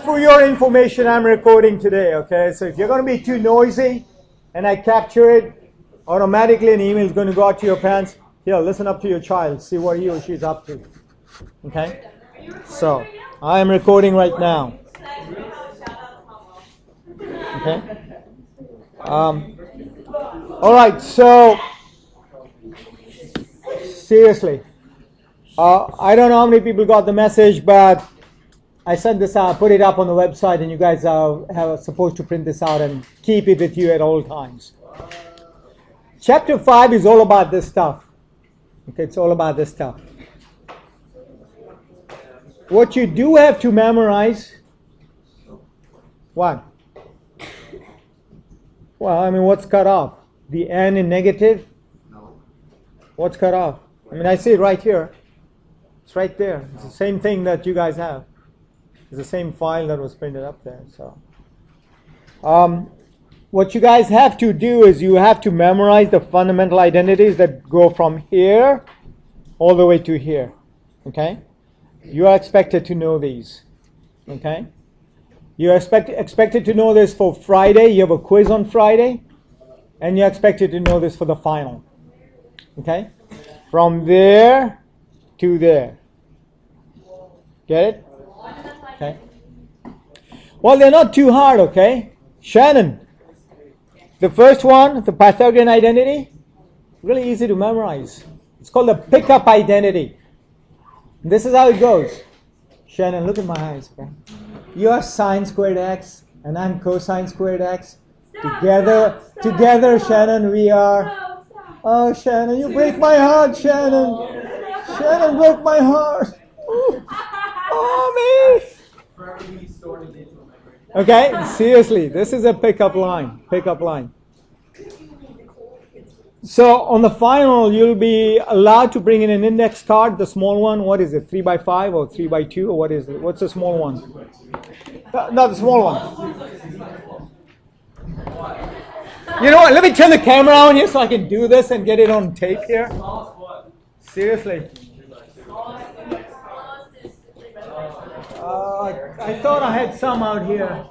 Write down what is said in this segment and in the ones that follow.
For your information, I'm recording today, okay? So if you're going to be too noisy and I capture it, automatically an email is going to go out to your parents. Here, listen up to your child. See what he or she's up to. Okay? So, I am recording right now. Okay? Alright, so, seriously. I don't know how many people got the message, but I sent this out, put it up on the website, and you guys are supposed to print this out and keep it with you at all times. Chapter 5 is all about this stuff. Okay, it's all about this stuff. What you do have to memorize, what? Well, I mean, what's cut off? The n in negative? No. What's cut off? I mean, I see it right here. It's right there. It's the same thing that you guys have. It's the same file that was printed up there. So, what you guys have to do is you have to memorize the fundamental identities that go from here all the way to here. Okay? You are expected to know these. Okay? You are expected to know this for Friday. You have a quiz on Friday. And you're expected to know this for the final. Okay? From there to there. Get it? Okay. Well, they're not too hard, okay? Shannon. The first one, the Pythagorean identity, really easy to memorize. It's called the pickup identity. This is how it goes. Shannon, look at my eyes, okay? You are sine squared x, and I'm cosine squared x. Together, Shannon, we are... Oh, Shannon, you break my heart, Shannon. Shannon broke my heart. Oh, me. Okay, seriously, this is a pickup line. Pickup line. So on the final, you'll be allowed to bring in an index card, the small one. What is it, 3x5 or 3x2 or what is it? What's the small one? No, the small one. You know what? Let me turn the camera on here so I can do this and get it on tape here. Seriously. I thought I had some out here.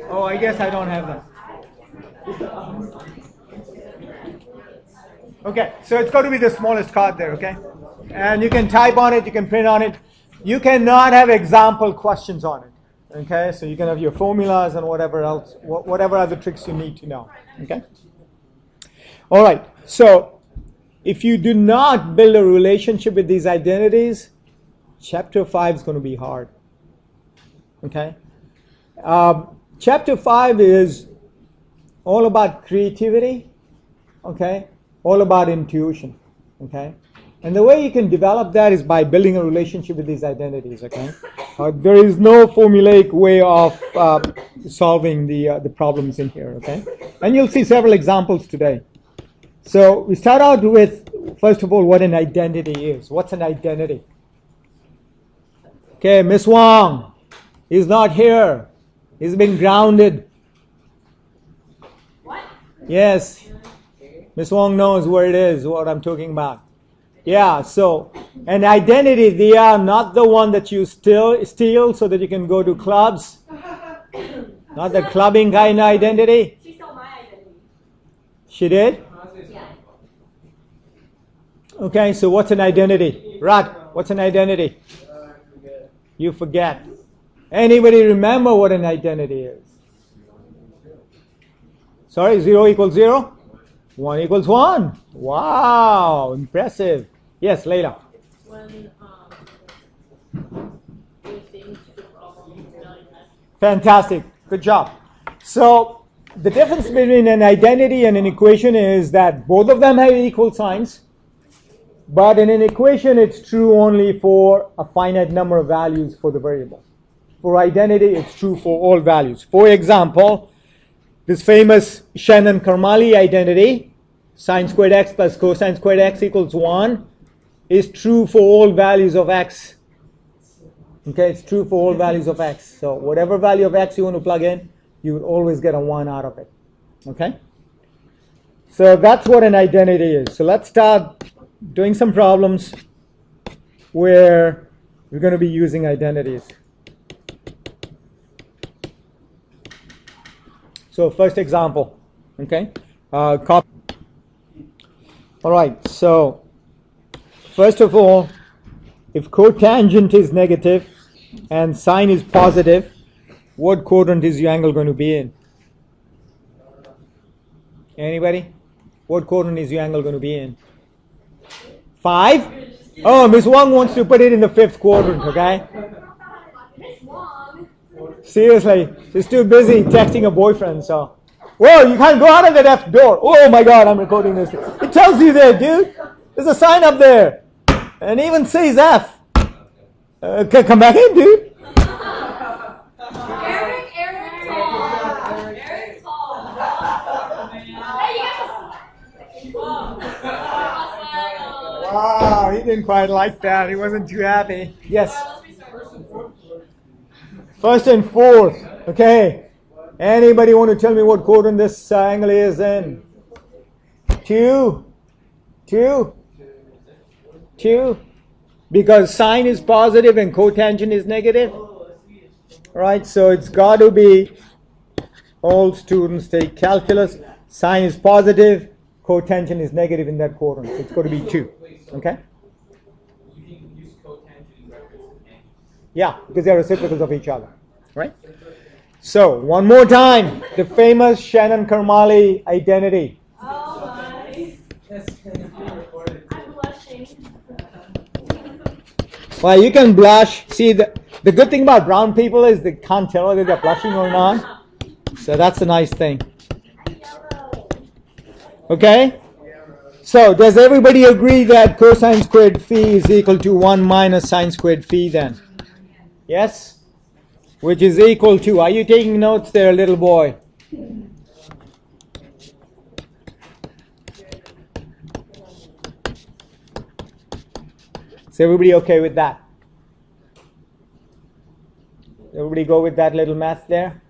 Oh, I guess I don't have them. Okay, so it's got to be the smallest card there, okay? And you can type on it, you can print on it. You cannot have example questions on it, okay? So you can have your formulas and whatever else, whatever other tricks you need to know, okay? All right, so if you do not build a relationship with these identities, Chapter 5 is going to be hard. Okay? Chapter 5 is all about creativity. Okay? All about intuition. Okay? And the way you can develop that is by building a relationship with these identities. Okay? There is no formulaic way of solving the problems in here. Okay? And you'll see several examples today. So we start out with, first of all, what an identity is. What's an identity? Okay, Miss Wong is not here. He's been grounded. What? Yes. Miss Wong knows where it is, what I'm talking about. Yeah, so an identity, they are not the one that you steal so that you can go to clubs. Not the clubbing kind of identity. She stole my identity. She did? Yeah. Okay, so what's an identity? Rat, what's an identity? You forget. Anybody remember what an identity is? Sorry, 0 equals 0? 1 equals 1. Wow, impressive. Yes, Layla. Fantastic. Good job. So, the difference between an identity and an equation is that both of them have equal signs. But in an equation, it's true only for a finite number of values for the variable. For identity, it's true for all values. For example, this famous Shannon-Karmali identity, sine squared x plus cosine squared x equals 1, is true for all values of x. Okay, it's true for all values of x. So whatever value of x you want to plug in, you will always get a 1 out of it. Okay? So that's what an identity is. So let's start doing some problems where we're going to be using identities. So first example, okay? Copy. All right, so first of all, if cotangent is negative and sine is positive, what quadrant is your angle going to be in? Anybody? What quadrant is your angle going to be in? 5? Oh, Miss Wong wants to put it in the 5th quadrant, okay? Seriously, she's too busy texting her boyfriend, so. Whoa, you can't go out of that F door. Oh my God, I'm recording this. It tells you there, dude. There's a sign up there. And even says F. Come back in, dude. Eric Tall. Hey, you guys. Wow, he didn't quite like that. He wasn't too happy. Yes. First and fourth. Okay. Anybody want to tell me what quadrant this angle is in? 2. 2. 2. Because sine is positive and cotangent is negative. Right, so it's got to be, all students take calculus. Sine is positive, cotangent is negative in that quadrant. It's got to be 2. Okay? Yeah, because they're reciprocals of each other. Right? So, one more time, the famous Shannon-Karmali identity. Oh my. I'm blushing. Well, you can blush. See, the good thing about brown people is they can't tell whether they're blushing or not. So that's a nice thing. Okay? So, does everybody agree that cosine squared phi is equal to 1 minus sine squared phi then? Yes? Which is equal to, are you taking notes there, little boy? Is everybody okay with that? Everybody go with that little math there?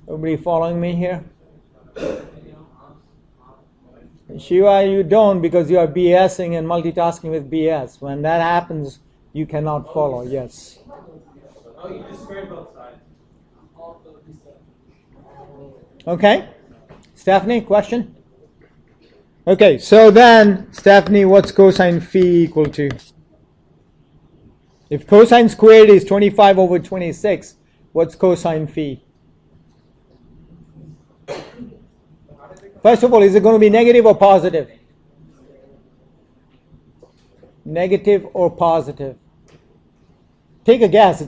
Everybody following me here? Shiva, you don't, because you are BSing and multitasking with BS. When that happens, you cannot follow. Yes. Oh, you just square both sides. Okay. Stephanie, question? Okay, so then, Stephanie, what's cosine phi equal to? If cosine squared is 25 over 26, what's cosine phi? First of all, is it going to be negative or positive? Negative or positive? Take a guess.